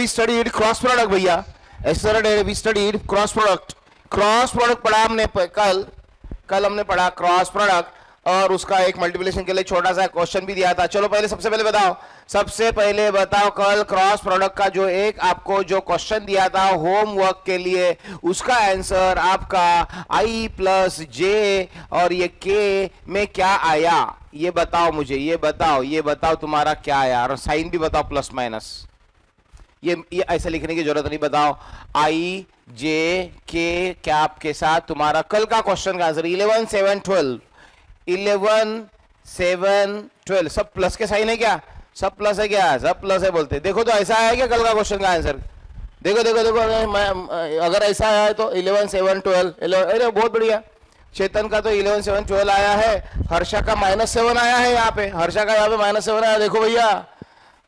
we studied cross product भैया. yesterday we studied cross product. Cross product पढ़ा हमने कल हमने पढ़ा क्रॉस प्रोडक्ट, और उसका एक मल्टीप्लिकेशन के लिए छोटा सा क्वेश्चन भी दिया था. चलो सबसे पहले बताओ कल क्रॉस प्रोडक्ट का जो एक आपको जो क्वेश्चन दिया था होमवर्क के लिए, उसका आंसर आपका i प्लस जे और ये k में क्या आया, ये बताओ मुझे. ये बताओ तुम्हारा क्या आया, और साइन भी बताओ प्लस माइनस. ये ऐसे लिखने की जरूरत नहीं. बताओ i j k कैप के साथ तुम्हारा कल का क्वेश्चन का आंसर 11 7 12. 11 7 12 सब प्लस के साइन है क्या? सब प्लस है क्या? सब प्लस है बोलते. देखो तो ऐसा आया क्या कल का क्वेश्चन का आंसर? देखो अगर ऐसा आया है तो 11 7 12. अरे बहुत बढ़िया. चेतन का तो 11 7 12 आया है. हर्षा का -7 आया है. यहाँ पे हर्षा का यहाँ पे -7 आया. देखो भैया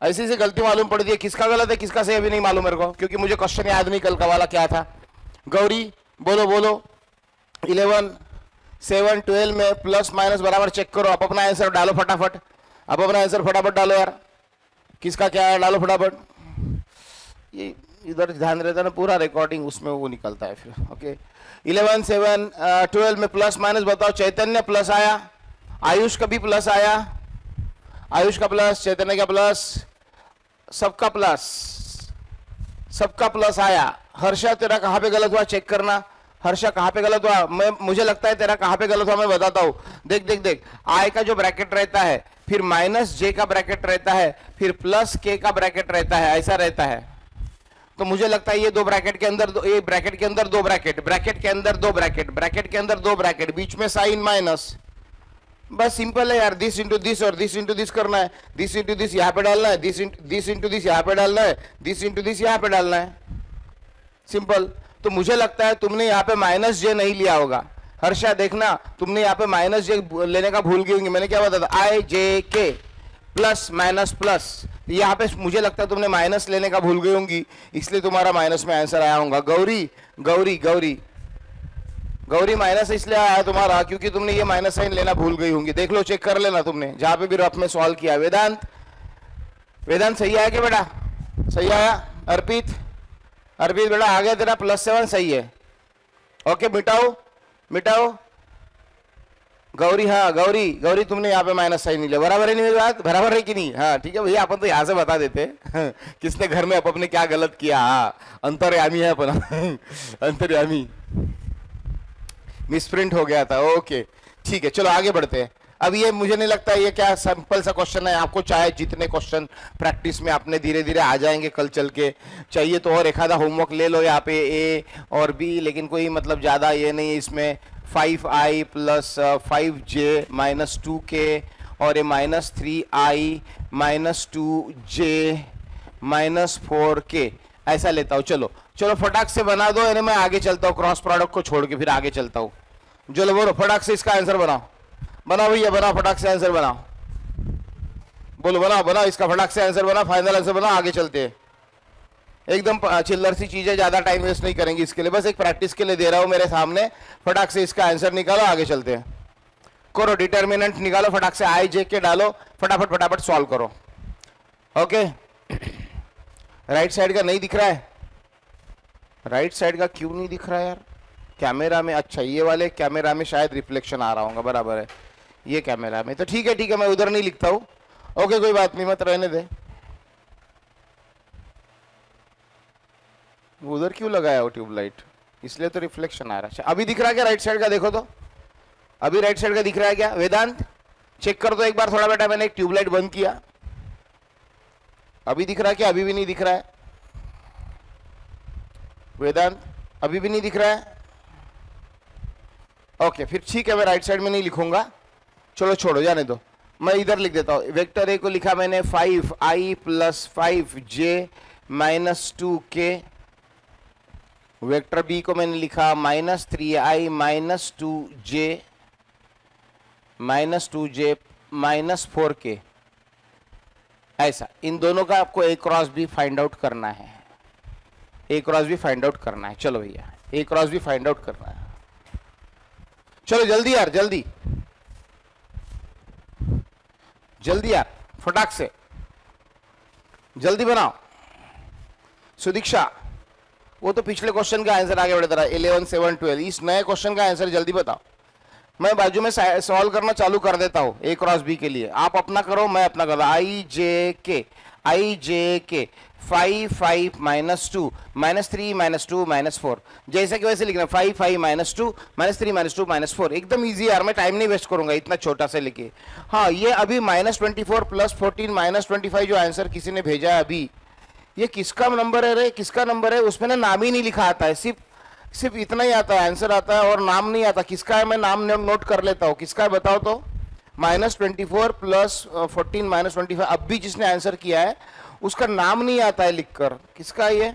ऐसी सी गलती मालूम पड़ती है. किसका गलत है किसका सही अभी नहीं मालूम मेरे को, क्योंकि मुझे क्वेश्चन याद नहीं कल का वाला क्या था. गौरी बोलो 11 7 12 में प्लस माइनस बराबर चेक करो. आप अपना आंसर डालो फटाफट. डालो यार. किसका क्या है डालो फटाफट. ये इधर ध्यान रहता है ना, पूरा रिकॉर्डिंग उसमें वो निकलता है फिर. ओके 11 7 12 में प्लस माइनस बताओ. चैतन्य प्लस आया, आयुष का भी प्लस आया. आयुष का प्लस, चैतन्य का प्लस, सबका प्लस आया. हर्षा तेरा कहाँ पे गलत हुआ चेक करना. हर्षा कहाँ पे गलत हुआ? मुझे लगता है तेरा कहाँ पे गलत हुआ मैं बताता हूँ. देख आई का जो ब्रैकेट रहता है, फिर माइनस जे का ब्रैकेट रहता है, फिर प्लस के का ब्रैकेट रहता है, ऐसा रहता है. तो मुझे लगता है ये दो ब्रैकेट के अंदर ये ब्रैकेट के अंदर दो ब्रैकेट, ब्रैकेट के अंदर दो ब्रैकेट, ब्रैकेट के अंदर दो ब्रैकेट, बीच में साइन माइनस. बस सिंपल है यार. दिस इंटू दिस और दिस इंटू दिस करना है. दिस इंटू दिस यहाँ पे डालना है, दिस इंटू दिस यहाँ पे डालना है, दिस इंटू दिस यहाँ पे डालना है. सिंपल. तो मुझे लगता है तुमने यहाँ पे माइनस जे नहीं लिया होगा. हर्षा देखना तुमने यहाँ पे माइनस जे लेने का भूल गई होंगी. मैंने क्या बताया था? आई जे के प्लस माइनस प्लस. यहाँ पे मुझे लगता है तुमने माइनस लेने का भूल गई होंगी, इसलिए तुम्हारा माइनस में आंसर आया होगा. गौरी माइनस इसलिए आया तुम्हारा क्योंकि तुमने ये माइनस साइन लेना भूल गई होंगी. देख लो चेक कर लेना तुमने जहां पे भी रफ में सॉल्व किया. वेदांत सही आया क्या बेटा? सही आया. अर्पित बेटा आ गया तेरा +7 सही है. ओके मिटाओ. गौरी, हाँ गौरी तुमने यहाँ पे माइनस साइन नहीं लिया. बराबर है नहीं मेरी बात? बराबर है कि नहीं? हाँ ठीक है भैया. अपन तो यहाँ से बता देते किसने घर में अपने क्या गलत किया. हाँ अंतर्यामी है अपन अंतर्यामी. मिसप्रिंट हो गया था. ओके ठीक है चलो आगे बढ़ते हैं. अब ये मुझे नहीं लगता ये क्या सिंपल सा क्वेश्चन है. आपको चाहे जितने क्वेश्चन प्रैक्टिस में आपने धीरे धीरे आ जाएंगे कल चल के. चाहिए तो और एक आधा होमवर्क ले लो यहाँ पे ए और बी, लेकिन कोई मतलब ज़्यादा ये नहीं है इसमें. 5i plus 5j minus 2k और ये -3i minus 2j minus 4k ऐसा लेता हूँ. चलो फटाक से बना दो. यानी मैं आगे चलता हूँ क्रॉस प्रोडक्ट को छोड़ के फिर आगे चलता हूँ. चलो बोलो फटाक से इसका आंसर बनाओ भैया. बनाओ फटाक से आंसर बनाओ. बोलो बनाओ इसका फटाक से आंसर बनाओ. फाइनल आंसर बनाओ. आगे चलते हैं. एकदम चिल्लर सी चीजें, ज्यादा टाइम वेस्ट नहीं करेंगे इसके लिए. बस एक प्रैक्टिस के लिए दे रहा हूं मेरे सामने. फटाक से इसका आंसर निकालो. आगे चलते हैं. करो डिटर्मिनेंट निकालो फटाक से. आई जे के डालो. फटाफट सॉल्व करो. ओके राइट साइड का नहीं दिख रहा है. राइट साइड का क्यों नहीं दिख रहा है यार? कैमरा में. अच्छा ये वाले कैमरा में शायद रिफ्लेक्शन आ रहा होगा. बराबर है ये कैमरा में. तो ठीक है मैं उधर नहीं लिखता हूँ. ओके कोई बात नहीं, मत रहने दे. उधर क्यों लगाया हो ट्यूबलाइट? इसलिए तो रिफ्लेक्शन आ रहा है. अभी दिख रहा है क्या राइट साइड का? देखो तो अभी राइट साइड का दिख रहा है क्या? वेदांत चेक कर दो एक बार थोड़ा बेटा. मैंने एक ट्यूबलाइट बंद किया. अभी दिख रहा है क्या? अभी भी नहीं दिख रहा है. वेदांत अभी भी नहीं दिख रहा है. ओके फिर ठीक है मैं राइट साइड में नहीं लिखूंगा. चलो छोड़ो जाने दो. मैं इधर लिख देता हूं. वेक्टर ए को लिखा मैंने 5i plus 5j minus 2k. Vector B को मैंने लिखा -3i minus 2j minus 4k. ऐसा इन दोनों का आपको ए क्रॉस भी फाइंड आउट करना है. चलो भैया ए क्रॉस भी फाइंड आउट करना है. चलो जल्दी यार जल्दी यार फटाक से जल्दी बनाओ. सुदीक्षा, वो तो पिछले क्वेश्चन का आंसर आगे बढ़ता रहा 11 7 12। इस नए क्वेश्चन का आंसर जल्दी बताओ। मैं बाजू में सॉल्व करना चालू कर देता हूँ ए क्रॉस बी के लिए, आप अपना करो मैं अपना करो। आई जे के 5 5 -2 -3 -2 -4, जैसे कि वैसे लिखना 5 5 -2 -3 -2 -4। एकदम इजी यार, मैं टाइम नहीं वेस्ट करूंगा इतना छोटा से लेके। हाँ, ये अभी -24 + 14 -25 जो आंसर किसी ने भेजा है अभी, ये किसका नंबर है रे, किसका नंबर है? उसमें ना नाम ही नहीं लिखा आता है, सिर्फ इतना ही आता है, आंसर आता है और नाम नहीं आता। किसका है मैं नाम नोट कर लेता हूँ, किसका है बताओ तो। -24 + 14 -25, अब भी जिसने आंसर किया है उसका नाम नहीं आता है लिखकर। किसका है ये?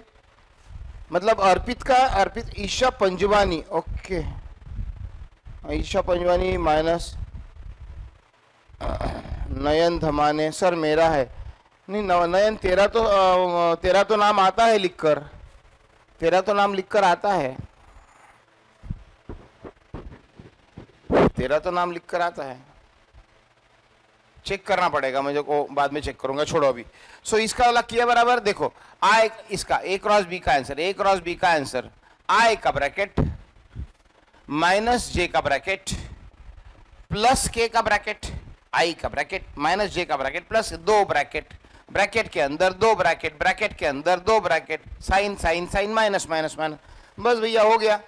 मतलब अर्पित का, अर्पित ईशा पंजवानी। ओके, ईशा पंजवानी माइनस नयन धमाने। सर मेरा है नहीं नयन, तेरा तो नाम आता है लिखकर, तेरा तो नाम लिखकर आता है, तेरा तो नाम लिखकर आता है। चेक करना पड़ेगा मुझे को, बाद में चेक करूंगा, छोड़ो अभी। सो इसका वाला किया बराबर। देखो आई, इसका ए क्रॉस बी का आंसर, ए क्रॉस बी का आंसर आई का ब्रैकेट -j का ब्रैकेट प्लस के का ब्रैकेट, आई का ब्रैकेट -j का ब्रैकेट प्लस 2 ब्रैकेट, ब्रैकेट के अंदर 2 ब्रैकेट, ब्रैकेट के अंदर 2 bracket, sine sine sine minus minus minus. बस भैया हो गया।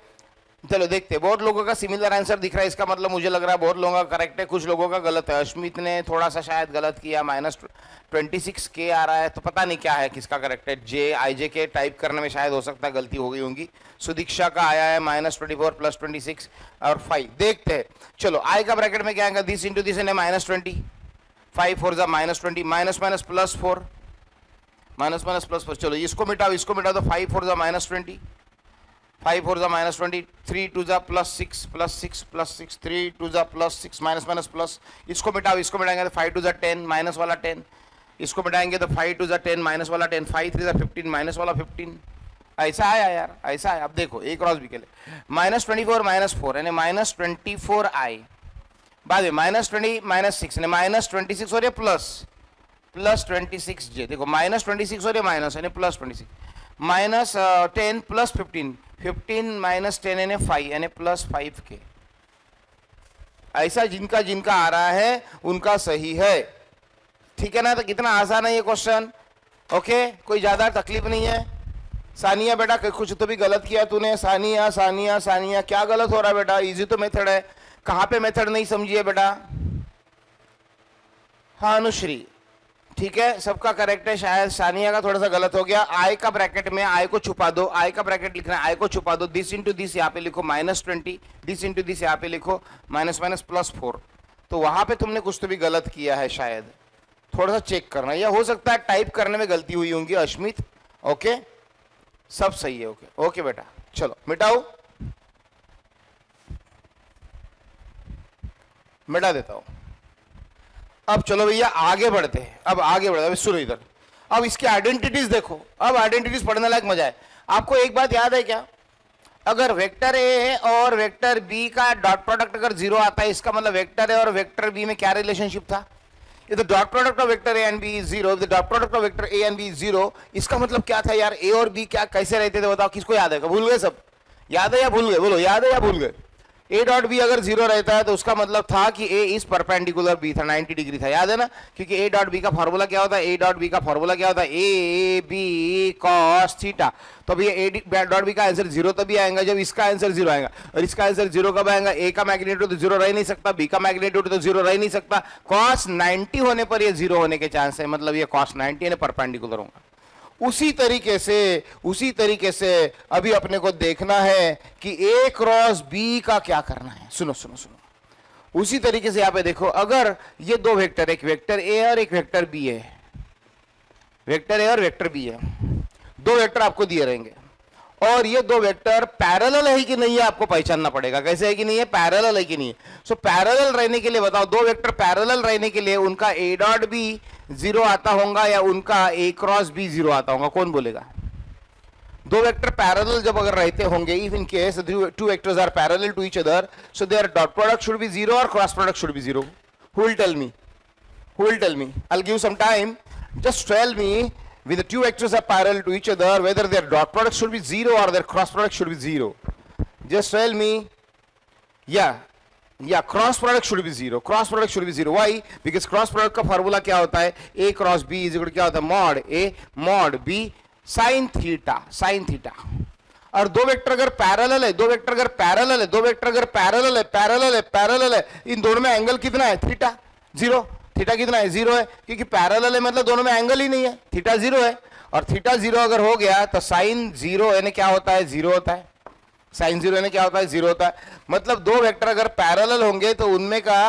चलो देखते हैं, बहुत लोगों का सिमिलर आंसर दिख रहा है, इसका मतलब मुझे लग रहा है बहुत लोगों का करेक्ट है, कुछ लोगों का गलत है। अश्मित ने थोड़ा सा शायद गलत किया, -26 के आ रहा है, तो पता नहीं क्या है किसका करेक्ट है। IJ के टाइप करने में शायद हो सकता है गलती हो गई होंगी। सुदीक्षा का आया है -24 + 26 और 5। देखते हैं, चलो आई का ब्रैकेट में क्या आएगा, दिस इंटू दिस यानी -20, 5 4 जा -20, minus minus plus 4, minus minus plus 4। चलो इसको मिटाओ तो 5 4 जा -20, 5 4 जा -20, 3 2 जा +6 +6 +6, 3 2 जा +6, माइनस माइनस प्लस। इसको मिटाओ, इसको मिटाएंगे तो 5 2 जा 10, माइनस वाला 10। इसको मिटाएंगे तो 5 2 जा 10, माइनस वाला 10, 5 3 जा 15, माइनस वाला 15। ऐसा आया यार, ऐसा है। अब देखो ए क्रॉस बी के लिए -24 -4 यानी -24 आई, बाद में -20 -6 यानी -26 और ये +26 जे। देखो -26 और ये माइनस यानी +26, -10 + 15, 15 - 10 यानी 5 यानी +5 के। ऐसा जिनका जिनका आ रहा है उनका सही है, ठीक है ना। तो कितना आसान है ये क्वेश्चन, ओके, कोई ज्यादा तकलीफ नहीं है। सानिया बेटा कुछ तो भी गलत किया तूने, सानिया सानिया सानिया, क्या गलत हो रहा है बेटा? इजी तो मेथड है, कहाँ पे मेथड नहीं समझी है बेटा? हाँ अनुश्री, ठीक है, सबका करेक्ट है, शायद सानिया का थोड़ा सा गलत हो गया। आई का ब्रैकेट में आई को छुपा दो, आई का ब्रैकेट लिखना है, आई को छुपा दो, दिस इंटू दिस यहाँ पे लिखो -20, दिस इंटू दिस यहाँ पे लिखो -4। तो वहां पे तुमने कुछ तो भी गलत किया है शायद, थोड़ा सा चेक करना, या हो सकता है टाइप करने में गलती हुई होंगी अश्मित। ओके, सब सही है। ओके ओके बेटा, चलो मिटाओ, मिटा देता हूं। अब चलो भैया आगे बढ़ते हैं, अब आगे बढ़ते हैं, सुनो इधर। अब इसकी आइडेंटिटीज देखो, अब आइडेंटिटीज पढ़ने लायक मजा है। आपको एक बात याद है क्या, अगर वेक्टर ए और वेक्टर बी का डॉट प्रोडक्ट अगर 0 आता है, इसका मतलब वेक्टर ए और वेक्टर बी में क्या रिलेशनशिप था? If the dot product of vector a and b is 0, if the dot product of vector a and b is 0, इसका मतलब क्या था यार? a और b क्या कैसे रहते थे बताओ, किसको याद है? भूल गए सब? याद है या भूल गए? बोलो याद है या भूल गए? a डॉट b अगर 0 रहता है तो उसका मतलब था कि a इज परपेंडिकुलर b था, 90 डिग्री था, याद है ना? क्योंकि a डॉट b का फॉर्मूला क्या होता है? a डॉट b का फॉर्मूला क्या होता है? a b cos theta. तो अभी a डॉट b का आंसर 0 तभी आएगा जब इसका आंसर 0 आएगा, और इसका आंसर 0 कब आएगा? a का मैग्नीट्यूड तो 0 रह नहीं सकता, b का मैग्नीट्यूड तो 0 रह नहीं सकता, cos 90 होने पर ये 0 होने के चांस है, मतलब ये cos 90 यानी परपेंडिकुलर होगा। उसी तरीके से अभी अपने को देखना है कि ए क्रॉस बी का क्या करना है। सुनो सुनो सुनो, उसी तरीके से यहां पे देखो, अगर ये दो वेक्टर, एक वेक्टर ए और एक वेक्टर बी है, वेक्टर ए और वेक्टर बी है, दो वेक्टर आपको दिए रहेंगे, और ये दो वेक्टर पैरेलल है कि नहीं है आपको पहचानना पड़ेगा। कैसे है कि नहीं है? पैरेलल है कि नहीं है। सो पैरेलल रहने के लिए बताओ, दो वेक्टर पैरेलल रहने के लिए उनका ए डॉट बी 0 आता होगा या उनका ए क्रॉस बी 0 आता होगा? कौन बोलेगा? दो वेक्टर पैरेलल जब अगर रहते होंगे, if in case two vectors are parallel to each other, so their dot product should be 0 और cross product should be 0. Who will tell me? I'll give some time. Just tell me when the two vectors are parallel to each other, whether their dot product should be 0 or their cross product should be 0. Just tell me. Yeah, cross product should be 0. Cross product should be 0. Why? Because cross product का formula क्या होता है? A cross B is equal to क्या होता है? mod A mod B sin theta. sin theta. और दो vector अगर पैरेलल है, दो वेक्टर अगर पैरेलल है, दो वेक्टर अगर पैरेलल है, पैरेलल है, पैरेलल है, इन दोनों में एंगल कितना है? थीटा 0. थीटा कितना है? 0 है, क्योंकि पैरेलल है मतलब दोनों में एंगल ही नहीं है, थीटा 0 है. और थीटा 0 अगर हो गया तो साइन 0 यानी क्या होता है? 0 होता है. साइन 0 यानी क्या होता है? 0 होता है. मतलब दो वेक्टर अगर पैरेलल होंगे तो उनमें का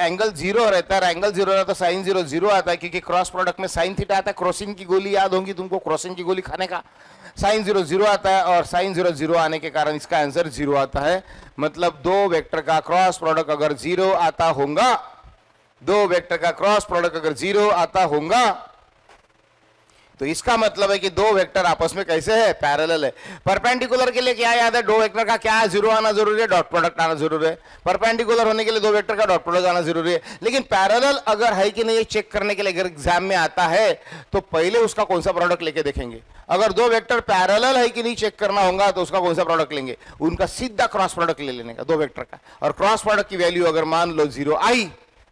एंगल 0 रहता है. एंगल 0 रहता है तो साइन 0 0 आता है, क्योंकि क्रॉस प्रोडक्ट में साइन थीटा आता है. क्रॉसिंग की गोली याद होगी तुमको, क्रॉसिंग की गोली खाने का. साइन 0 0 आता है और साइन 0 0 आने के कारण इसका आंसर 0 आता है. मतलब दो वेक्टर का क्रॉस प्रोडक्ट अगर 0 आता होगा, दो वेक्टर का क्रॉस प्रोडक्ट अगर 0 आता होगा, तो इसका मतलब है कि दो वेक्टर आपस में कैसे है? पैरेलल है. परपेंडिकुलर के लिए क्या याद है? दो वेक्टर का क्या है? 0 आना जरूरी है, डॉट प्रोडक्ट आना जरूरी है. परपेंडिकुलर होने के लिए दो वेक्टर का डॉट प्रोडक्ट आना जरूरी है. लेकिन पैरेलल अगर है कि नहीं ये चेक करने के लिए अगर एग्जाम में आता है तो पहले उसका कौन सा प्रोडक्ट लेके देखेंगे. अगर दो वेक्टर पैरेलल है कि नहीं चेक करना होगा तो उसका कौन सा प्रोडक्ट लेंगे? उनका सीधा क्रॉस प्रोडक्ट ले लेने का दो वेक्टर का. और क्रॉस प्रोडक्ट की वैल्यू अगर मान लो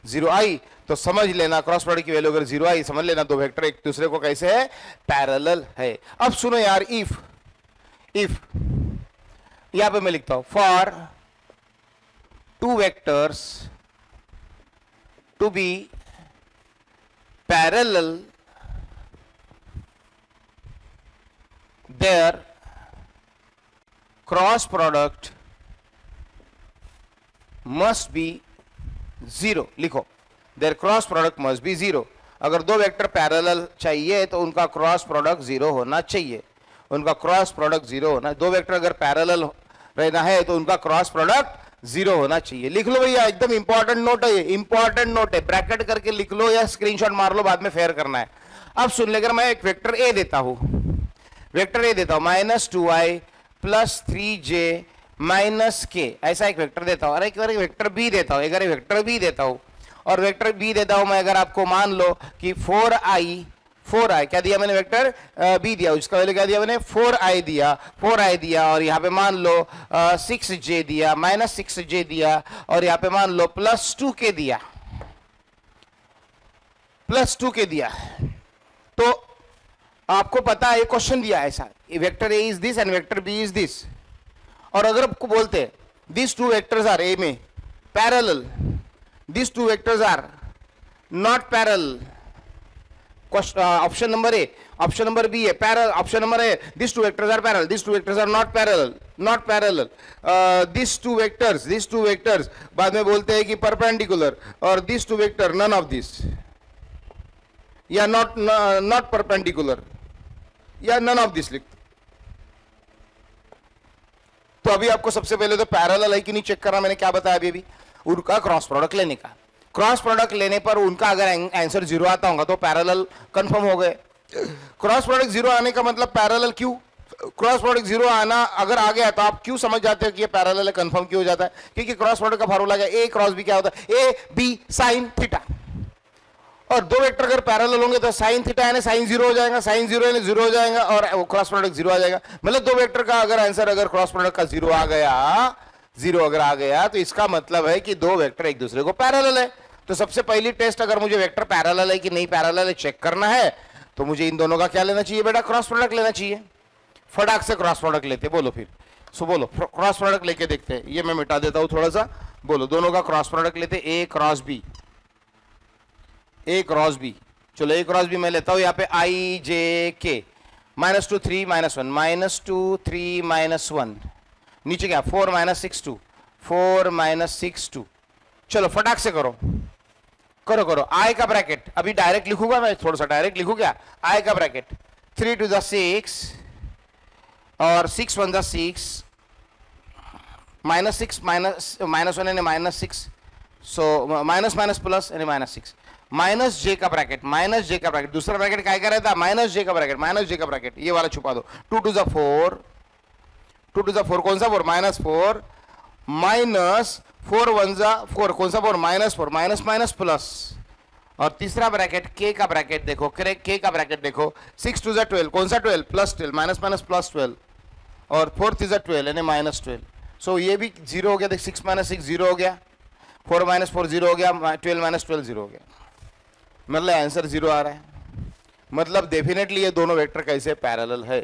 0 आई तो समझ लेना क्रॉस प्रोडक्ट की वैल्यू अगर 0 आई, समझ लेना दो वेक्टर एक दूसरे को कैसे है? पैरेलल है. अब सुनो यार, इफ यहां पे मैं लिखता हूं for two vectors to be parallel their cross product must be 0. लिखो, their cross product must be 0. अगर दो वेक्टर पैरेलल चाहिए तो उनका क्रॉस प्रोडक्ट 0 होना चाहिए. उनका क्रॉस प्रोडक्ट 0 होना. दो वेक्टर अगर पैरेलल रहना है तो उनका क्रॉस प्रोडक्ट 0 होना चाहिए. लिख लो भैया, एकदम इंपॉर्टेंट नोट है ये, इंपॉर्टेंट नोट है. ब्रैकेट करके लिख लो या स्क्रीनशॉट मार लो, बाद में फेयर करना है. अब सुन लेकर मैं एक वेक्टर ए देता हूं, वेक्टर ए देता हूं -2i प्लस 3j माइनस के, ऐसा एक वेक्टर देता हूं. अरे एक वेक्टर बी देता हूं, अगर वेक्टर बी देता हूं और वेक्टर बी देता हूं मैं, अगर आपको मान लो कि 4i क्या दिया मैंने? वेक्टर बी दिया, उसका वैल्यू क्या दिया मैंने? 4i दिया और यहाँ पे मान लो 6j दिया, -6j दिया और यहाँ पे मान लो +2k दिया, +2k दिया. तो आपको पता है ये क्वेश्चन दिया है ऐसा, vector A is this and vector B is this. और अगर आपको बोलते हैं this two vectors are a में parallel, this two vectors are not parallel, option number A, option number B है parallel, option number A this two vectors are parallel, this two vectors are not parallel, this two vectors बाद में बोलते हैं कि perpendicular, और this two vector none of this, या not perpendicular, या none of this लिख. तो अभी आपको सबसे पहले तो पैरेलल है कि नहीं चेक करना. मैंने क्या बताया अभी उनका क्रॉस प्रोडक्ट लेने का. क्रॉस प्रोडक्ट लेने पर उनका अगर आंसर 0 आता होगा तो पैरेलल कंफर्म हो गए. क्रॉस प्रोडक्ट 0 आने का मतलब पैरेलल. क्यों क्रॉस प्रोडक्ट 0 आना अगर आ गया तो आप क्यों समझ जाते हो कि ये पैरेलल है? कंफर्म क्यों हो जाता है? क्योंकि क्रॉस प्रोडक्ट का फॉर्मूला क्या? ए क्रॉस बी क्या होता है? A b sine theta. और दो वेक्टर अगर पैरेलल होंगे तो साइन थीटा यानी साइन 0 हो जाएगा, साइन 0 यानी 0 हो जाएगा और क्रॉस प्रोडक्ट 0 आ जाएगा. मतलब दो वेक्टर का अगर आंसर अगर क्रॉस प्रोडक्ट का 0 आ गया तो इसका मतलब है कि दो वेक्टर एक दूसरे को पैरेलल है. तो सबसे पहली टेस्ट, अगर मुझे वेक्टर पैरेलल है कि नहीं पैरेलल है चेक करना है तो मुझे इन दोनों का क्या लेना चाहिए बेटा? क्रॉस प्रोडक्ट लेना चाहिए. फटाक से क्रॉस प्रोडक्ट लेते. बोलो फिर, बोलो क्रॉस प्रोडक्ट लेके देखते हैं. ये मैं मिटा देता हूं थोड़ा सा. बोलो दोनों का क्रॉस प्रोडक्ट लेते. ए क्रॉस बी, ए क्रॉस बी. चलो ए क्रॉस बी मैं लेता हूं. यहाँ पे आई जे के -2 3 -1 -2 3 -1, नीचे क्या 4 -6 2 4 -6 2. चलो फटाक से करो. आई का ब्रैकेट अभी डायरेक्ट लिखूंगा मैं, थोड़ा सा डायरेक्ट लिखू क्या? आई का ब्रैकेट 3 to the 6 और 6 1 the 6 -6 -1 यानी -6, सो माइनस प्लस यानी -6 माइनस जे का ब्रैकेट, दूसरा ब्रैकेट काय का रहता? माइनस जे का ब्रैकेट, ये वाला छुपा दो. 2 to the 4 कौन सा 4? -4 -4 1 जा 4 कौन सा 4? -4 माइनस प्लस और तीसरा ब्रैकेट के का ब्रैकेट देखो, के का ब्रैकेट देखो, 6 2 12, कौन सा 12? +12, माइनस माइनस +12, और 4 3 12 यानी -12। सो ये भी 0 हो गया, देख 6 - 6 0 हो गया, 4 - 4 0 हो गया, 12 - 12 0 हो गया, मतलब आंसर 0 आ रहा है। मतलब डेफिनेटली ये दोनों वेक्टर कैसे पैरेलल है।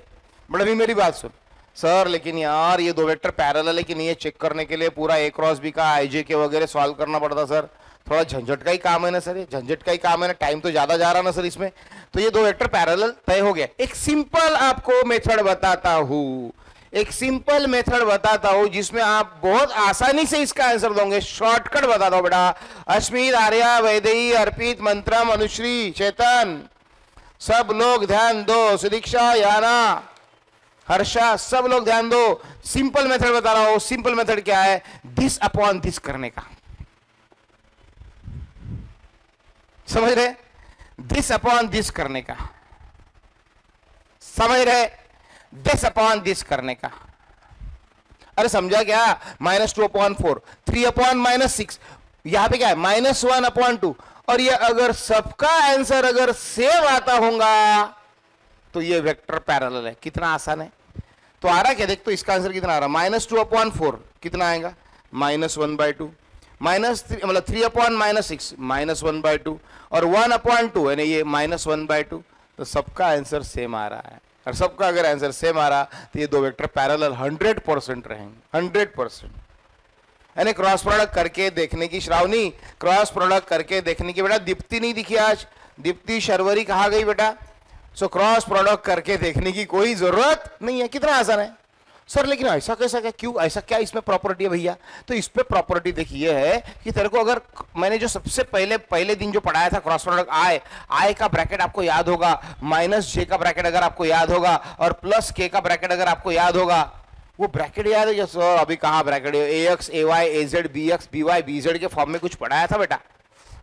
बट अभी मेरी बात सुन सर, लेकिन यार ये दो वेक्टर पैरेलल है कि नहीं, ये चेक करने के लिए पूरा ए क्रॉस बी का आईजे के वगैरह सॉल्व करना पड़ता सर, थोड़ा झंझट का ही काम है ना सर, ये झंझट का ही काम है ना, टाइम तो ज्यादा जा रहा ना सर इसमें। तो ये दो वेक्टर पैरेलल तय हो गया। एक सिंपल आपको मेथड बताता हूं, एक सिंपल मेथड बताता हूं जिसमें आप बहुत आसानी से इसका आंसर दोगे। शॉर्टकट बताता हूं बेटा। अश्मित, आर्या, वैदेही, अर्पित, मंत्रम, अनुश्री, चेतन, सब लोग ध्यान दो, सुदीक्षा, याना, हर्षा, सब लोग ध्यान दो। सिंपल मेथड बता रहा हूं। सिंपल मेथड क्या है? दिस अपॉन दिस करने का, समझ रहे? दिस अपॉन दिस करने का, समझ रहे? दिस अपॉन दिस करने का। अरे समझा क्या? -2/4, 3/-6, यहां पे क्या है? -1/2। और ये अगर सबका आंसर अगर सेम आता होगा तो ये वेक्टर पैरेलल है। कितना आसान है। तो आ रहा क्या? देख तो इसका आंसर कितना आ रहा है? -2/4 कितना आएगा? -1/2, मतलब 3/-6 -1/2, और 1/2 यानी ये -1/2। तो सबका आंसर सेम आ रहा है, और सबका अगर आंसर सेम आ रहा तो ये दो वेक्टर पैरेलल 100% रहेंगे, 100%। यानी क्रॉस प्रोडक्ट करके देखने की, श्रावणी क्रॉस प्रोडक्ट करके देखने की। बेटा दीप्ति नहीं दिखी आज, दीप्ति शर्वरी कहाँ गई बेटा? सो क्रॉस प्रोडक्ट करके देखने की कोई जरूरत नहीं है। कितना आसान है सर, लेकिन ऐसा कैसा, क्या क्यों ऐसा, क्या इसमें प्रॉपर्टी है भैया? तो इस पे प्रॉपर्टी देखिए है कि तेरे को, अगर मैंने जो सबसे पहले दिन जो पढ़ाया था क्रॉस प्रोडक्ट, आई का ब्रैकेट आपको याद होगा, -j का ब्रैकेट अगर आपको याद होगा, और +k का ब्रैकेट अगर आपको याद होगा, वो ब्रैकेट याद है क्या सर? अभी कहाँ ब्रैकेट है? ax, ay, az, bx, by, bz के फॉर्म में कुछ पढ़ाया था बेटा?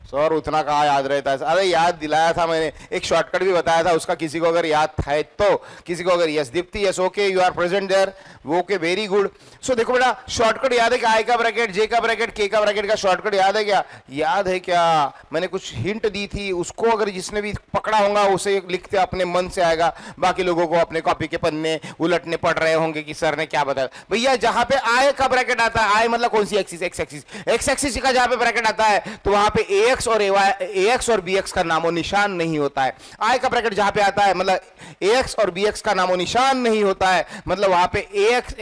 सर उतना कहाँ याद रहता है? अरे याद दिलाया था मैंने, एक शॉर्टकट भी बताया था उसका, किसी को अगर याद है तो। किसी को अगर, yes Deepti, yes okay, you are present there, okay very good. So देखो बेटा, शॉर्टकट याद है क्या? आई का ब्रैकेट, जे का ब्रैकेट, के का ब्रैकेट का शॉर्टकट याद है क्या? याद है क्या? मैंने कुछ हिंट दी थी, उसको अगर जिसने भी पकड़ा होगा उसे लिखते अपने मन से आएगा, बाकी लोगों को अपने कॉपी के पन्ने उलटने पड़ रहे होंगे कि सर ने क्या बताया। भैया जहां पे आई का ब्रैकेट आता है, आई मतलब कौन सी axis? X axis. X axis का जहां पे ब्रैकेट आता है तो वहां पे ax और bx का नामो निशान नहीं होता है। आई का ब्रैकेट जहां पे आता है मतलब ax और bx का नामो निशान नहीं होता है, मतलब वहां पे ax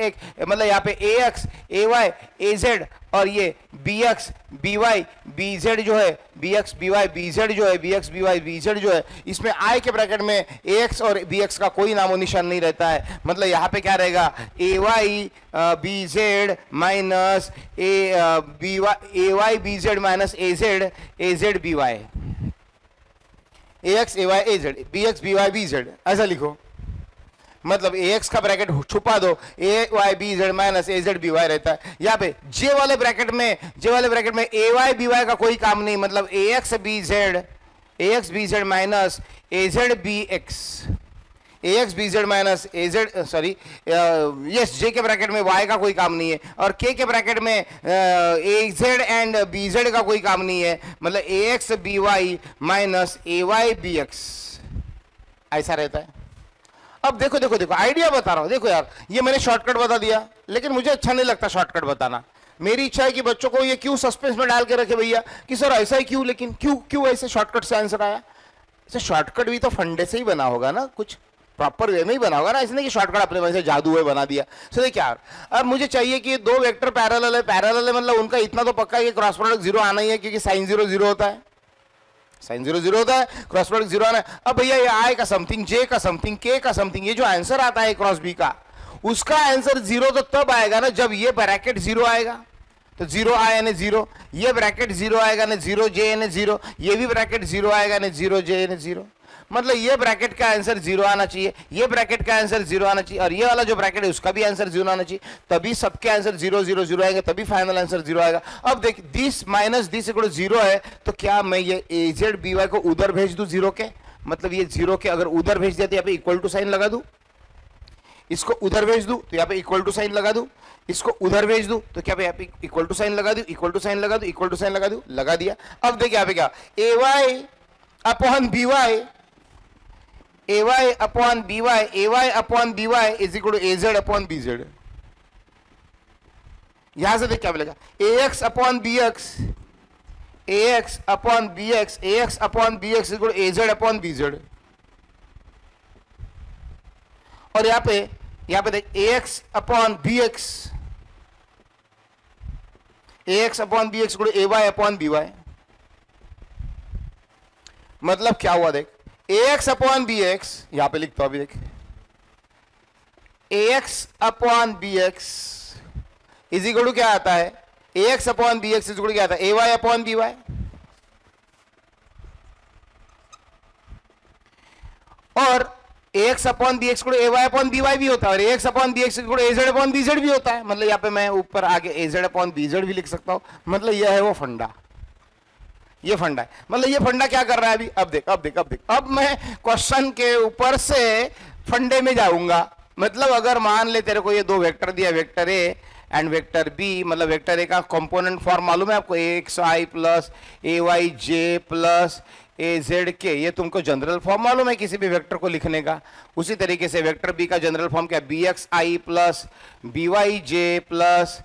मतलब यहाँ पे ax, ay, az और ये bx, by, bz जो है, bx, by, bz जो है, bx, by, bz जो है, इसमें i के ब्रैकेट में ax और bx का कोई नामो निशान नहीं रहता है। मतलब यहाँ पे क्या रहेगा? ay, bz minus ay, bz minus az, az, by, ax, ay, az, bx, by, bz, ऐसा लिखो। मतलब ax का ब्रैकेट छुपा दो, a y b z minus a z b y रहता है। यहाँ पे j वाले ब्रैकेट में a y b y का कोई काम नहीं, मतलब ax b z minus a z b x, ax b z minus a z, sorry yes, j के ब्रैकेट में y का कोई काम नहीं है, और k के ब्रैकेट में a z and b z का कोई काम नहीं है, मतलब ax b y minus a y b x, ऐसा रहता है। अब देखो देखो देखो, आइडिया बता रहा हूं। देखो यार, ये मैंने शॉर्टकट बता दिया, लेकिन मुझे अच्छा नहीं लगता शॉर्टकट बताना। मेरी इच्छा है कि बच्चों को ये क्यों सस्पेंस में डाल के रखे भैया कि सर ऐसा ही क्यों, लेकिन क्यों ऐसे शॉर्टकट से आंसर आया? ऐसे शॉर्टकट भी तो फंडे से ही बना होगा ना, कुछ प्रॉपर वे में ही बना होगा ना, इसलिए कि शॉर्टकट अपने मन से जादू हुए बना दिया। सो देखिए यार, अब मुझे चाहिए कि दो वेक्टर पैरेलल है मतलब उनका इतना तो पक्का है कि क्रॉस प्रोडक्ट 0 आना ही है, क्योंकि साइन 0 0 होता है, साइन 0 0 होता है, क्रॉस प्रोडक्ट 0 आना है। अब भैया ये आई का समथिंग, जे का समथिंग, के का समथिंग, ये जो आंसर आता है क्रॉस बी का, उसका आंसर 0 तो तब आएगा ना जब ये ब्रैकेट 0 आएगा, तो 0 आए यानी 0, ये ब्रैकेट 0 आएगा ना 0 जे यानी 0, ये भी ब्रैकेट 0 आएगा ना 0 जे यानी 0। मतलब ये ब्रैकेट का आंसर 0 आना चाहिए, ये ब्रैकेट का आंसर 0 आना चाहिए, और ये वाला जो ब्रैकेट है उसका भी आंसर 0 आना चाहिए, तभी सबके आंसर 0 0 0 आएंगे, तभी फाइनल आंसर 0 आएगा। अब देख, दिस माइनस दिस इक्वल 0 है, तो क्या मैं ये az by को उधर भेज दूं 0 के? मतलब ये 0 के अगर उधर भेज दिया तो यहाँ पे इक्वल टू साइन लगा दूं, इसको उधर भेज दूं तो यहाँ पे इक्वल टू साइन लगा दूं, इसको उधर भेज दूं तो क्या यहाँ पे इक्वल टू साइन लगा दूं, इक्वल टू साइन लगा दूं, इक्वल टू साइन लगा दूं, लगा दिया। अब देखिए यहाँ पे क्या, ay upon B Y, A Y upon B Y, A Y upon B Y is equal to A Z upon B Z. यहां से देख क्या मिलेगा, A X upon B X, A X upon B X, A X upon B X is equal to A Z upon B Z. और यहां पे देख A X upon B X, A X upon B X equal to A Y upon B Y. मतलब क्या हुआ देख, A X upon B X, यहां पे लिखता हूं अभी देख, A X upon B X is equal to क्या आता है, A X upon B X is equal to क्या आता है, A Y upon B Y. और A X upon B X को A Y upon B Y भी होता है, और A X upon B X को A Z upon B Z भी होता है। मतलब यहाँ पे मैं ऊपर आगे ए जेड अपॉन बी जेड भी लिख सकता हूं। मतलब यह है वो फंडा, ये फंडा है। मतलब ये फंडा क्या कर रहा है अभी, अब देख अब देख अब देख, अब मैं क्वेश्चन के ऊपर से फंडे में जाऊंगा। मतलब अगर मान ले तेरे को ये दो वेक्टर दिया, vector a and vector b, मतलब वेक्टर ए का कंपोनेंट फॉर्म मालूम है आपको, एक्स आई प्लस ए वाई जे प्लस ए जेड के, ये तुमको जनरल फॉर्म मालूम है किसी भी वेक्टर को लिखने का। उसी तरीके से वेक्टर बी का जनरल फॉर्म क्या, बी एक्स आई प्लस बी वाई जे प्लस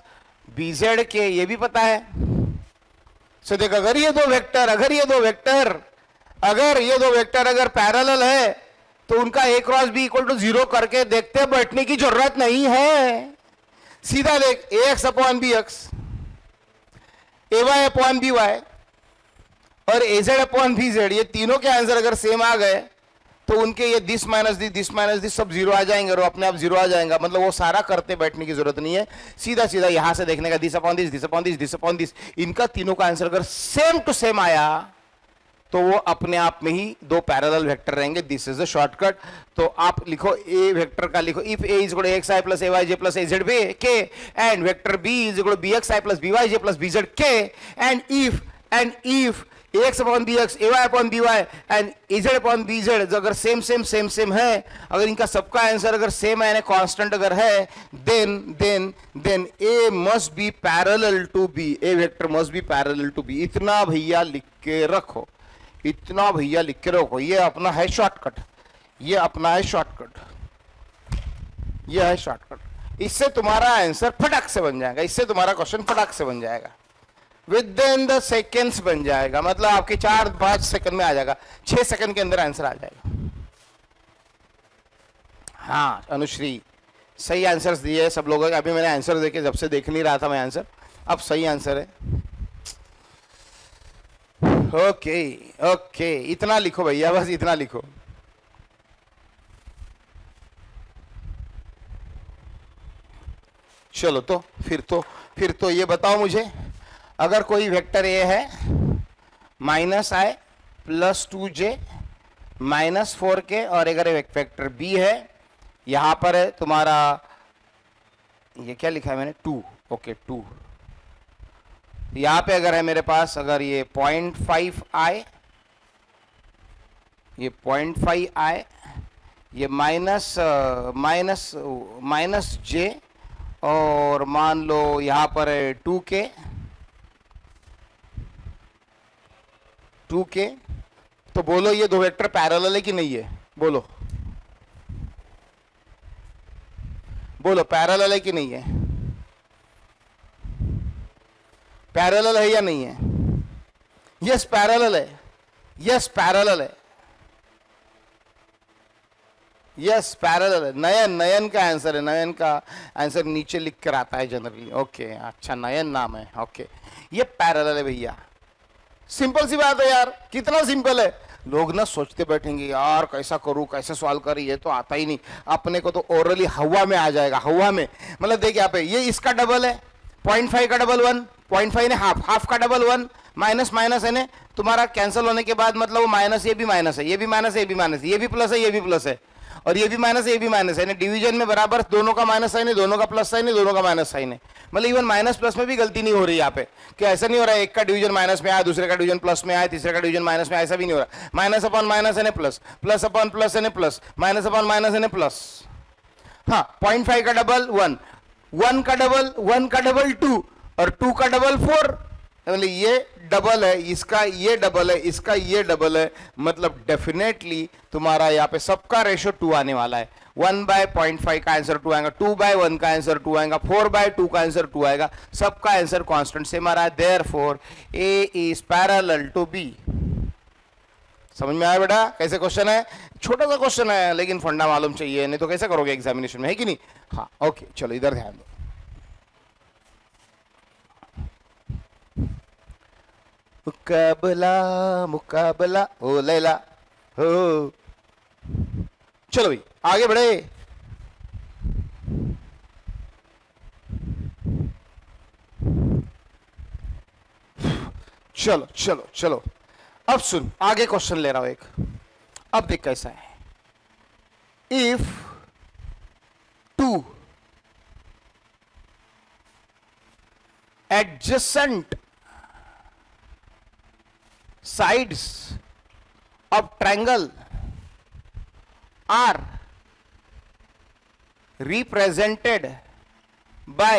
बी जेड के, ये भी पता है। सो देख, अगर ये दो वेक्टर अगर पैरेलल है तो उनका ए क्रॉस बी इक्वल टू 0 करके देखते बैठने की जरूरत नहीं है। सीधा देख, A X upon B X, A Y upon B Y और ए जेड अपॉन बी जेड, ये तीनों के आंसर अगर सेम आ गए तो उनके ये दिस माइनस दिस सब 0 आ जाएंगे और अपने आप 0 आ जाएगा। मतलब वो सारा करते बैठने की जरूरत नहीं है, सीधा सीधा यहां से देखने का, this upon this, this upon this, this upon this, इनका तीनों का आंसर अगर सेम टू सेम आया तो वो अपने आप में ही दो पैरेलल वेक्टर रहेंगे। This is the shortcut. तो आप लिखो ए वेक्टर का लिखो, if A is equal to X I plus A Y J plus A Z K, and vector B is equal to B X I plus B Y J plus B Z K, and if X upon B X, A Y upon B Y and A Z upon B Z अगर same है, अगर इनका सबका answer अगर same है यानी constant अगर है, then a must be parallel to b, a vector must be parallel to b. इतना भैया लिख के रखो, इतना भैया लिख के रखो, ये अपना है शॉर्टकट, ये अपना है शॉर्टकट, ये है शॉर्टकट। इससे तुम्हारा आंसर फटाक से बन जाएगा, इससे तुम्हारा क्वेश्चन फटाक से बन जाएगा, विद इन द सेकेंड्स बन जाएगा। मतलब आपके 4-5 सेकंड में आ जाएगा, 6 सेकंड के अंदर आंसर आ जाएगा। हाँ अनुश्री, सही आंसर्स दिए सब लोगों के। अभी मैंने आंसर देखे, जब से देख नहीं रहा था मैं आंसर, अब सही आंसर है। ओके, इतना लिखो भैया, बस इतना लिखो। चलो तो फिर तो ये बताओ मुझे, अगर कोई वेक्टर ए है माइनस आई प्लस 2j माइनस 4k, और अगर वेक्टर बी है, यहां पर है तुम्हारा, ये क्या लिखा है मैंने, 2, ओके 2, यहां पे अगर है मेरे पास, अगर ये 0.5i, ये 0.5i, ये माइनस j, और मान लो यहां पर है 2k, तो बोलो ये दो वेक्टर पैरेलल है कि नहीं है, बोलो पैरेलल है कि नहीं है, पैरेलल है या नहीं है? यस पैरेलल है, यस पैरेलल है, यस पैरेलल है। नयन का आंसर है, नयन का आंसर नीचे लिख कर आता है जनरली। ओके अच्छा, नयन नाम है, ओके ये पैरेलल है भैया। सिंपल सी बात है यार, कितना सिंपल है। लोग ना सोचते बैठेंगे यार कैसा करूं, कैसे सॉल्व करी, ये तो आता ही नहीं अपने को, तो ओरली हवा में आ जाएगा, हवा में। मतलब देखिए यहाँ पे, ये इसका डबल है, 0.5 का डबल 1, 0.5 ने हाफ का डबल 1, माइनस है ने तुम्हारा कैंसिल होने के बाद, मतलब वो माइनस, ये भी माइनस है, ये भी माइनस है, ये भी माइनस है, ये भी प्लस है, ये भी प्लस है, और ये भी माइनस है, ये भी माइनस है। डिवीजन में बराबर दोनों का माइनस साइन है, दोनों का प्लस साइन है, दोनों का माइनस साइन है। मतलब इवन माइनस प्लस में भी गलती नहीं हो रही यहाँ पे, कि ऐसा नहीं हो रहा है एक का डिवीजन माइनस में आया, दूसरे का डिवीजन प्लस में आया, तीसरे का डिवीजन माइनस में, ऐसा भी नहीं हो रहा। माइनस अपॉन माइनस है प्लस, प्लस अपॉन प्लस है प्लस, माइनस अपॉन माइनस है प्लस। हाँ 0.5 का डबल 1, 1 का डबल 2, और 2 का डबल 4, मतलब ये डबल है, इसका ये डबल है, इसका ये डबल है, मतलब डेफिनेटली तुम्हारा यहाँ पे सबका रेशियो 2 आने वाला है। 1/0.5 का आंसर 2 आएगा, 2/1 का आंसर 2 आएगा, 4/2 का आंसर 2 आएगा, सबका आंसर कांस्टेंट सेम आ रहा है। Therefore a is parallel to b. समझ में आया बेटा कैसे क्वेश्चन है? छोटा सा क्वेश्चन है लेकिन फंडा मालूम चाहिए, नहीं तो कैसे करोगे एग्जामिनेशन में, है कि नहीं? हाँ ओके, चलो इधर ध्यान दो। मुकाबला मुकाबला ओ लैला हो। चलो भाई आगे बढ़े। चलो चलो चलो, अब सुन, आगे क्वेश्चन ले रहा हूं एक। अब देख कैसा है। If 2 adjacent sides of triangle are represented by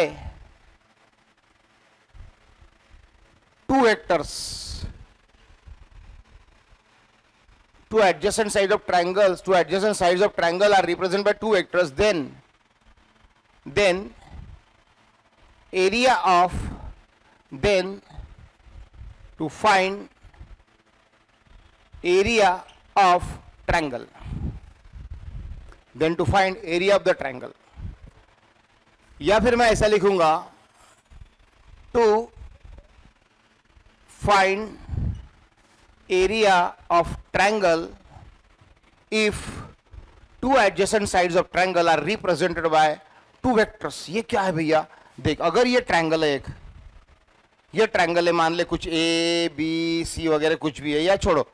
2 vectors. Two adjacent sides of triangles, two adjacent sides of triangle are represented by 2 vectors. Then area of, then to find area of triangle, then to find area of the triangle, या फिर मैं ऐसा लिखूंगा to find area of triangle if 2 adjacent sides of triangle are represented by 2 vectors. ये क्या है भैया? देख, अगर ये ट्रायंगल है, एक ये ट्रायंगल है, मान ले कुछ ए बी सी वगैरह कुछ भी है, या छोड़ो,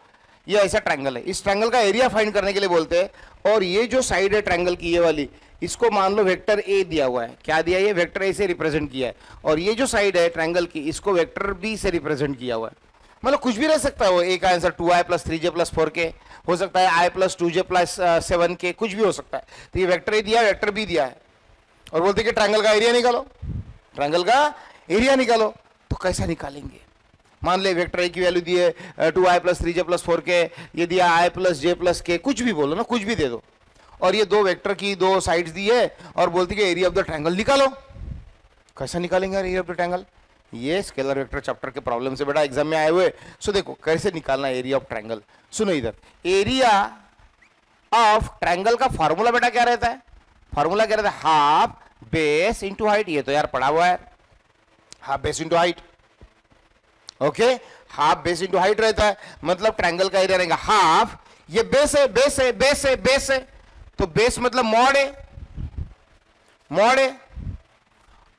ये ऐसा ट्रायंगल है, इस ट्रायंगल का एरिया फाइंड करने के लिए बोलते हैं। और ये जो साइड है ट्रायंगल की ये वाली, इसको मान लो वेक्टर ए दिया हुआ है, क्या दिया है? ये वेक्टर ए से रिप्रेजेंट किया है। और ये जो साइड है ट्रायंगल की, इसको वेक्टर बी से रिप्रेजेंट किया हुआ है। मतलब कुछ भी रह सकता है वो। ए का आंसर 2i + 3j + 4k हो सकता है, i + 2j + 7k, कुछ भी हो सकता है। तो ये वेक्टर ए दिया है, वेक्टर बी दिया है, और बोलते कि ट्रायंगल का एरिया निकालो, ट्रायंगल का एरिया निकालो। तो कैसा निकालेंगे? मान ले वेक्टर ए की वैल्यू दी है 2i + 3j + 4k, ये दिया i + j + k, कुछ भी बोलो ना, कुछ भी दे दो। और ये 2 वेक्टर की 2 साइड्स दी है और बोलती कि एरिया ऑफ द ट्रायंगल निकालो। कैसा निकालेंगे एरिया ऑफ द ट्रायंगल? ये स्केलर वेक्टर चैप्टर के प्रॉब्लम से बेटा एग्जाम में आए हुए। सो देखो कैसे निकालना एरिया ऑफ ट्रायंगल। सुनो इधर, एरिया ऑफ ट्रायंगल का फॉर्मूला बेटा क्या रहता है? फॉर्मूला क्या रहता है? Half base into height. ये तो यार पढ़ा हुआ है, half base into height. Okay, half base into height रहता है, मतलब ट्रायंगल का एरिया रहेगा हाफ। ये बेस है, बेस है, बेस है, बेस है, तो बेस मतलब मॉड है, मॉड है।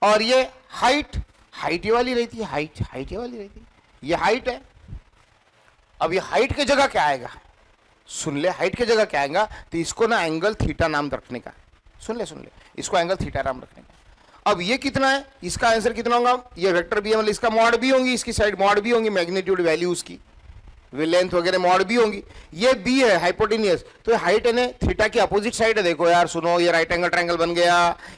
और ये हाइट, हाइट ये वाली रहती है, हाइट, हाइट ये वाली रहती है, ये हाइट है। अब ये हाइट की जगह क्या आएगा? सुन ले, हाइट की जगह क्या आएगा? तो इसको ना एंगल थीटा नाम रखने का। सुन ले, सुन ले, इसको एंगल थीटा नाम रखने का। अब ये कितना है? इसका आंसर कितना होगा? ये वेक्टर भी है, मतलब इसका मॉड भी होंगी, इसकी साइड मॉड भी होंगी, मैग्नीट्यूड वैल्यू उसकी, लेंथ वगैरह मॉड भी होंगी। ये बी है हाइपोटेनियस, तो हाइट है ना थीटा की अपोजिट साइड है। देखो यार सुनो, ये राइट एंगल ट्रायंगल बन गया,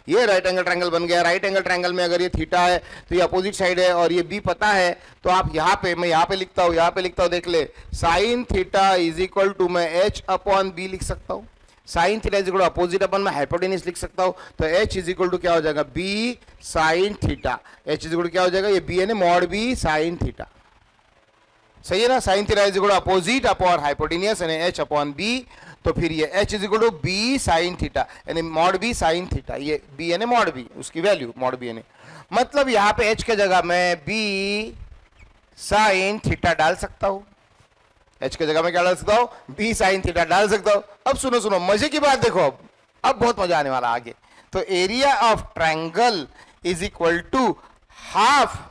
ये राइट एंगल ट्रायंगल बन गया। राइट एंगल ट्रायंगल में अगर ये थीटा है तो ये अपोजिट साइड है, और ये बी पता है तो आप यहाँ पे, मैं यहाँ पे लिखता हूँ, यहाँ पे लिखता हूँ, देख ले, sine theta is equal to मैं h/b लिख सकता हूँ। Sine theta is equal to opposite upon मैं हाइपोटेनियस लिख सकता हूँ। तो h इज इक्वल टू क्या हो जाएगा? b sine theta. h is equal to क्या हो जाएगा? ये b है ना मॉड b साइन थीटा। सही है ना? Sine theta is equal to opposite upon hypotenuse यानी h/b। तो फिर ये h is equal to b sine theta यानी मॉड b साइन थीटा। ये b यानी मॉड b, उसकी वैल्यू मॉड b यानी, मतलब यहाँ पे h के जगह मैं b साइन थीटा डाल सकता हूँ। h के जगह में क्या डाल सकता हूँ? b साइन थीटा डाल सकता हूँ। अब सुनो सुनो, मजे की बात देखो, अब बहुत मजा आने वाला आगे। तो area of triangle is equal to half,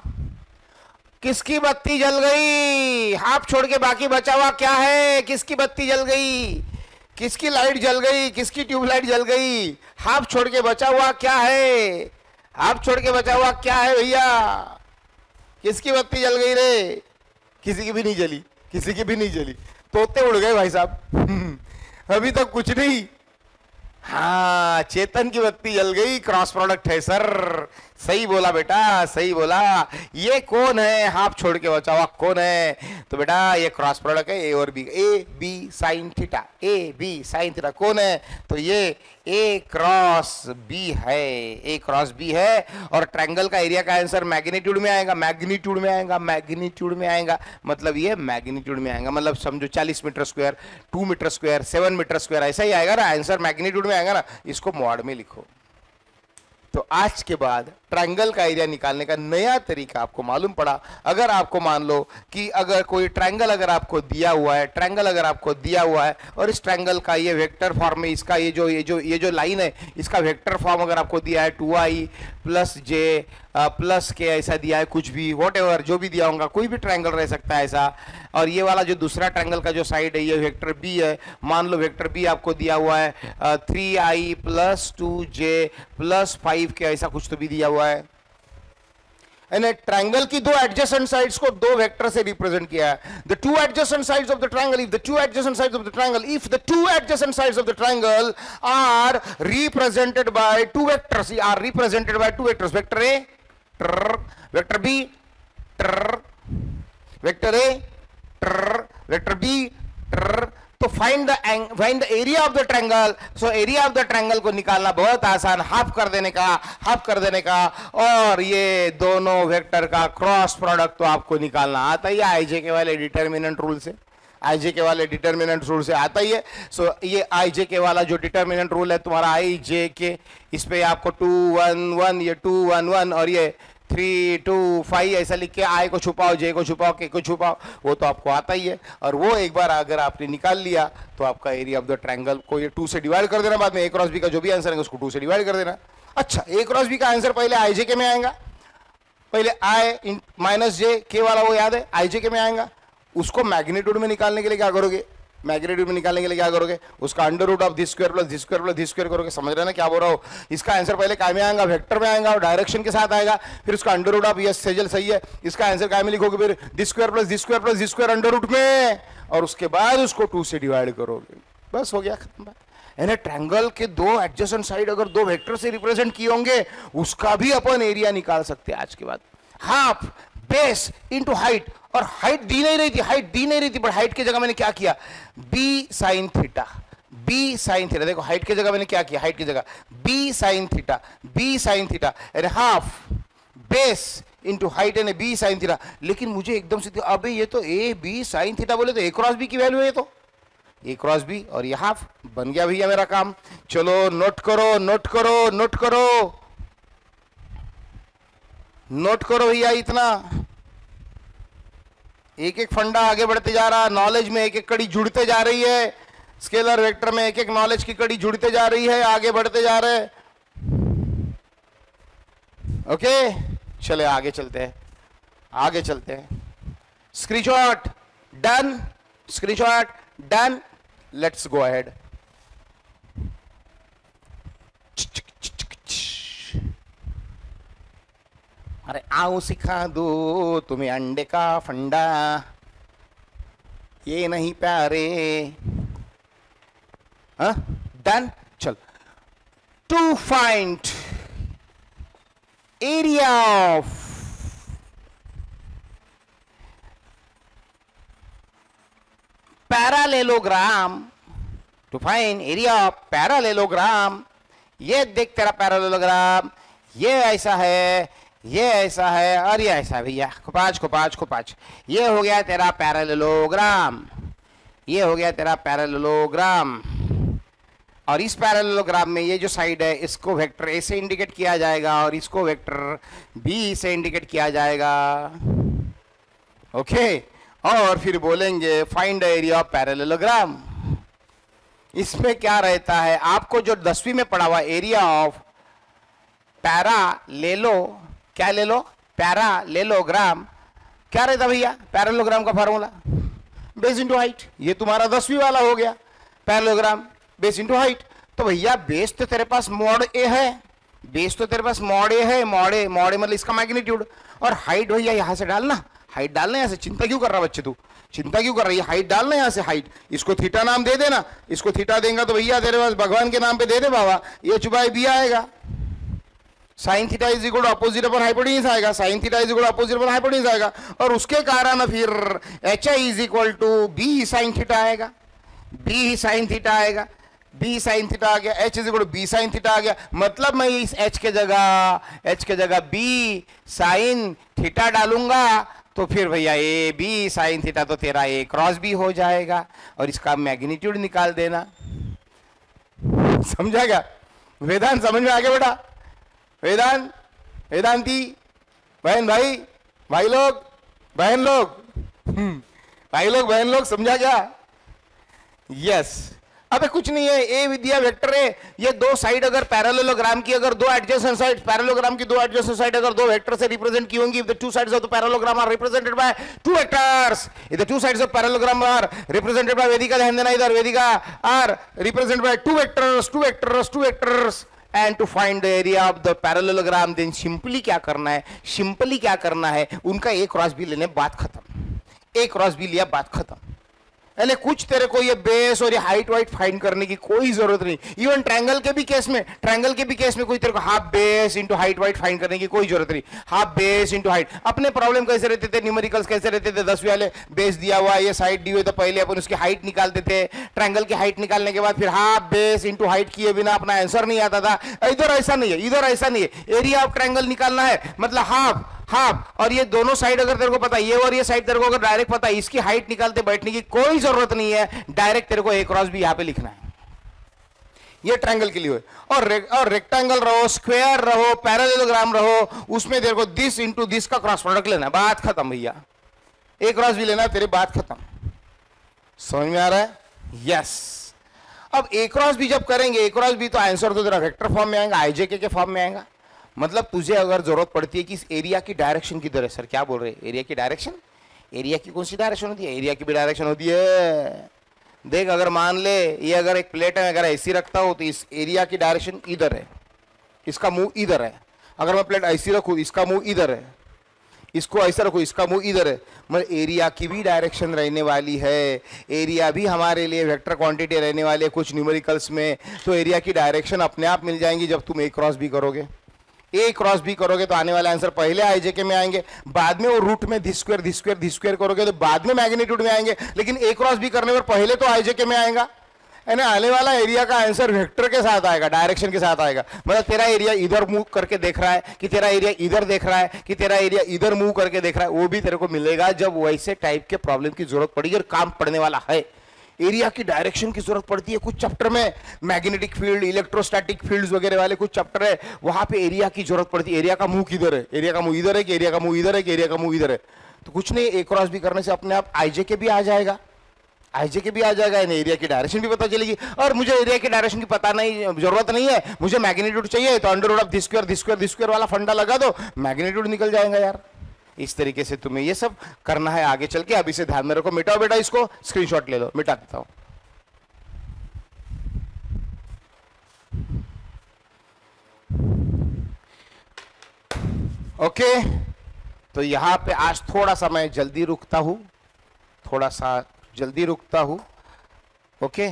किसकी बत्ती जल गई? हाफ छोड़ के बाकी बचा हुआ क्या है? किसकी बत्ती जल गई? किसकी लाइट जल गई? किसकी ट्यूबलाइट जल गई? हाफ छोड़ के बचा हुआ क्या है? हाफ छोड़ के बचा हुआ क्या है भैया? किसकी बत्ती जल गई रे? किसी की भी नहीं जली, किसी की भी नहीं जली। तोते उड़ गए भाई साहब। अभी तक कुछ नहीं, हाँ, चेतन की बत्ती जल गई, क्रॉस प्रोडक्ट है सर। सही बोला बेटा, सही बोला। ये कौन है, हाफ छोड़ के बचाओ, कौन है? तो बेटा ये क्रॉस प्रोडक्ट है ए और b, a b sine theta, a b sine theta. कौन है? तो ये ए क्रॉस बी है, ए क्रॉस बी है। और ट्रायंगल का एरिया का आंसर मैग्नीट्यूड में आएगा, मैग्नीट्यूड में आएगा, मैग्नीट्यूड में आएगा। मतलब ये मैग्नीट्यूड में आएगा, मतलब समझो 40 metre square, 2 metre square, 7 metre square, ऐसा ही आएगा ना आंसर, मैग्नीट्यूड में आएगा ना। इसको मॉड में लिखो। तो आज के बाद ट्रायंगल का एरिया निकालने का नया तरीका आपको मालूम पड़ा। अगर आपको मान लो कि अगर कोई ट्रायंगल अगर आपको दिया हुआ है, ट्रायंगल अगर आपको दिया हुआ है और इस ट्रायंगल का ये वेक्टर फॉर्म में इसका ये जो लाइन है, इसका वेक्टर फॉर्म अगर आपको दिया है 2i प्लस जे प्लस के ऐसा दिया है, कुछ भी व्हाटएवर जो भी दिया होगा, कोई भी ट्रायंगल रह सकता है ऐसा। और ये वाला जो दूसरा ट्रायंगल का जो साइड है ये वेक्टर बी है, मान लो वेक्टर बी आपको दिया हुआ है 3i प्लस 2j प्लस 5 के ऐसा कुछ तो भी दिया हुआ है। ट्रायंगल की दो एडजेसेंट साइड्स को दो वेक्टर से रिप्रेजेंट किया है। The two adjacent sides of the triangle, if the two adjacent sides of the triangle, if the two adjacent sides of the triangle are represented by two vectors, are represented by two vectors, vector A vector B, vector A vector B, तो find the area of the triangle. So area of the triangle को निकालना बहुत आसान, half कर देने का, और ये दोनों वेक्टर का क्रॉस प्रोडक्ट तो आपको निकालना आता ही है आईजे के वाले डिटर्मिनेंट रूल से, आईजे के वाले डिटर्मिनेंट रूल से आता ही है। सो ये आईजे के वाला जो डिटर्मिनेंट रूल है तुम्हारा आईजे के, इस पे आपको 2 1 1, ये 2 1 1 और ये 3 2 5 ऐसा लिख के आई को छुपाओ, जे को छुपाओ, के को छुपाओ, वो तो आपको आता ही है। और वो एक बार अगर आपने निकाल लिया तो आपका एरिया ऑफ द ट्रायंगल को ये 2 से डिवाइड कर देना, बाद में ए क्रॉस बी का जो भी आंसर है उसको 2 से डिवाइड कर देना। अच्छा, ए क्रॉस बी का आंसर पहले आईजे के में आएगा, पहले आई माइनस जे के वाला वो याद है, आईजे के में आएगा। उसको मैग्नीट्यूड में निकालने के लिए क्या करोगे, मैग्नीट्यूड में निकालने के लिए क्या करोगे, उसका under root of this square plus this square plus this square करोगे। समझ रहे ना क्या बोल रहा हो? इसका आंसर पहले काय में आएगा, वेक्टर में आएगा और डायरेक्शन के साथ आएगा, फिर उसका under root of, yes Sejal सही है, इसका आंसर काय में लिखोगे, फिर this square plus this square plus this square under root में, और उसके बाद उसको 2 से डिवाइड करोगे। बस हो गया, खत्म बात। यानी ट्रायंगल के दो एडजेसेंट साइड अगर दो वेक्टर से रिप्रेजेंट किए होंगे उसका भी अपन एरिया निकाल सकते हैं आज के बाद। हाफ बेस इंटू हाइट, और हाइट दी नहीं रही थी, पर हाइट की जगह मैंने क्या किया, b sine theta, b sine theta. देखो हाइट की जगह मैंने क्या किया, हाइट की जगह b sine theta, b sine theta, यानी हाफ बेस इंटू हाइट यानी बी साइन थीटा। लेकिन मुझे एकदम से अबे ये तो ए बी साइन थीटा बोले तो ए क्रॉस बी की वैल्यू है, ये तो ए क्रॉस बी और ये हाफ बन गया भैया मेरा काम। चलो नोट करो, नोट करो, नोट करो, नोट करो भैया, इतना एक एक फंडा आगे बढ़ते जा रहा, नॉलेज में एक एक कड़ी जुड़ते जा रही है, स्केलर वेक्टर में एक एक नॉलेज की कड़ी जुड़ते जा रही है, आगे बढ़ते जा रहे। ओके चले आगे चलते हैं, आगे चलते हैं। Screenshot done, screenshot done, let's go ahead. अरे आओ सिखा दो तुम्हें अंडे का फंडा, ये नहीं प्यारे। हाँ डन, चल। To find area of parallelogram, to find area of parallelogram. ये देख तेरा पैरालेलोग्राम, ये ऐसा है, ये ऐसा है और ये ऐसा है भैया, खुपाच खुपाच खुपाच। ये हो गया तेरा पैरेललोग्राम, ये हो गया तेरा पैरेललोग्राम। और इस पैरेललोग्राम में ये जो साइड है इसको वेक्टर ए से इंडिकेट किया जाएगा और इसको वेक्टर बी से इंडिकेट किया जाएगा। ओके, और फिर बोलेंगे find the area of parallelogram. इसमें क्या रहता है, आपको जो 10वीं में पढ़ा हुआ एरिया ऑफ पैरालेलो, क्या ले लो, पैरालेलोग्राम, क्या रहता भैया पैरेललोग्राम का फॉर्मूला, बेस इंटू हाइट। ये तुम्हारा 10वीं वाला हो गया, पैरेललोग्राम बेस इंटू हाइट। तो भैया बेस तो तेरे पास मॉड ए है, बेस तो तेरे पास मॉड ए है, मॉड ए मतलब इसका मैग्नीट्यूड, और हाइट भैया यहां से डालना, हाइट डालना, यहाँ से चिंता क्यों कर रहा बच्चे तू, चिंता क्यों कर रही है? हाइट डालना यहां से, हाइट इसको थीटा नाम दे देना, इसको थीटा देगा तो भैया तेरे पास भगवान के नाम पे दे दे बाबा, एच बाई बी आएगा। Sine theta is equal to opposite upon hypotenuse आएगा, sine theta is equal to opposite upon hypotenuse आएगा, और उसके कारण फिर H I is equal to B sine theta आएगा, बी साइन थीटा आएगा, बी साइन थीटा आ गया, H is equal to B sine theta आ गया। मतलब मैं इस एच के जगह बी साइन थीटा डालूंगा तो फिर भैया ए बी साइन थीटा तो तेरा ए क्रॉस बी हो जाएगा, और इसका मैग्नीट्यूड निकाल देना। समझा क्या? वेदांत समझ में आ गया बेटा? वेदांत, वेदांती बहन भाई, भाई लोग बहन लोग, भाई लोग बहन लोग, समझा क्या? यस। अबे कुछ नहीं है, ए विद्या वेक्टर है, ये दो साइड अगर पैरेललोग्राम की, अगर दो एडजेसेंट साइड पैरेललोग्राम की, दो एडजेसेंट साइड अगर दो वेक्टर से रिप्रेजेंट की होंगी, the two sides of the parallelogram are represented by two vectors, if the two sides of parallelogram are represented by, Vedika ध्यान देना इधर, Vedika are represented by two vectors and to find the area of the parallelogram, then simply क्या करना है, उनका ए cross B लेने, बात खत्म। ए क्रॉस बी लिया, बात खत्म। अरे कुछ तेरे को ये बेस और ये हाइट वाइट फाइंड करने की कोई जरूरत नहीं। इवन ट्रायंगल के भी केस में कोई तेरे को half base into height white find करने की कोई जरूरत नहीं। हाफ बेस इंटू हाइट, अपने प्रॉब्लम कैसे रहते थे, न्यूमेरिकल्स कैसे रहते थे, 10वीं वाले बेस दिया हुआ, ये साइड दी हुई, तो पहले अपन उसकी हाइट निकालते थे, ट्रायंगल की हाइट निकालने के बाद फिर हाफ बेस इंटू हाइट किए बिना अपना आंसर नहीं आता था। इधर ऐसा नहीं है, इधर ऐसा नहीं है। एरिया ऑफ ट्रायंगल निकालना है, मतलब हाफ, और ये दोनों साइड अगर तेरे को पता है, ये और ये साइड तेरे को अगर डायरेक्ट पता है, इसकी हाइट निकालते बैठने की कोई जरूरत नहीं है, डायरेक्ट तेरे को ए क्रॉस भी यहां पे लिखना है। ये ट्रायंगल के लिए और रेक्टेंगल रहो, स्क्वायर रहो, पैरेललोग्राम रहो, उसमें तेरे को दिस इंटू दिस का क्रॉस प्रोडक्ट लेना, बात खत्म भैया। ए क्रॉस भी लेना, तेरी बात खत्म। समझ में आ रहा है? यस। अब ए क्रॉस भी जब करेंगे, ए क्रॉस भी तो आंसर तो तेरा वेक्टर फॉर्म में आएगा, आईजेके के फॉर्म में आएगा। मतलब तुझे अगर जरूरत पड़ती है कि इस एरिया की डायरेक्शन किधर है, सर क्या बोल रहे हैं, एरिया की डायरेक्शन, एरिया की कौन सी डायरेक्शन होती है? एरिया की भी डायरेक्शन होती है। देख, अगर मान ले ये अगर एक प्लेट है, अगर ऐसी रखता हो तो इस एरिया की डायरेक्शन इधर है, इसका मुंह इधर है। अगर मैं प्लेट ऐसी रखूं, इसका मुंह इधर है, इसको ऐसा रखो, इसका मुंह इधर है, मतलब एरिया की भी डायरेक्शन रहने वाली है। एरिया भी हमारे लिए वेक्टर क्वांटिटी रहने वाली है कुछ न्यूमेरिकल्स में, तो एरिया की डायरेक्शन अपने आप मिल जाएंगी जब तुम ए क्रॉस भी करोगे। ए क्रॉस बी करोगे तो आने वाले आंसर पहले आईजेके में आएंगे, बाद में वो रूट में धी स्क्वायर करोगे तो बाद में मैग्नीट्यूड में आएंगे, लेकिन ए क्रॉस बी करने पर पहले तो आईजेके में आएगा। यानी आने वाला एरिया का आंसर वेक्टर के साथ आएगा, डायरेक्शन के साथ आएगा। मतलब तेरा एरिया इधर मूव करके देख रहा है कि तेरा एरिया इधर देख रहा है कि तेरा एरिया इधर मूव करके देख रहा है, वो भी तेरे को मिलेगा जब वैसे टाइप के प्रॉब्लम की जरूरत पड़ेगी और काम पड़ने वाला है। एरिया की डायरेक्शन की जरूरत पड़ती है कुछ चैप्टर में, मैग्नेटिक फील्ड, इलेक्ट्रोस्टैटिक फील्ड्स वगैरह वाले कुछ चैप्टर है, वहां पे एरिया की जरूरत पड़ती है। एरिया का मुंह किधर है, एरिया का मुंह इधर है कि एरिया का मुंह इधर है कि एरिया का मुंह इधर है, तो कुछ नहीं, ए क्रॉस भी करने से अपने आप आईजेके भी आ जाएगा, आईजेके भी आ जाएगा, एरिया की डायरेक्शन भी पता चलेगी। और मुझे एरिया की डायरेक्शन की पता नहीं, जरूरत नहीं है, मुझे मैग्नीट्यूड चाहिए, तो under root of the square वाला फंडा लगा दो, मैग्नीट्यूड निकल जाएगा यार। इस तरीके से तुम्हें ये सब करना है आगे चल के। अभी से ध्यान में रखो, मिटाओ बेटा इसको, स्क्रीनशॉट ले लो, मिटा देता हूं। ओके, तो यहां पे आज थोड़ा सा मैं जल्दी रुकता हूं, थोड़ा सा जल्दी रुकता हूं। ओके।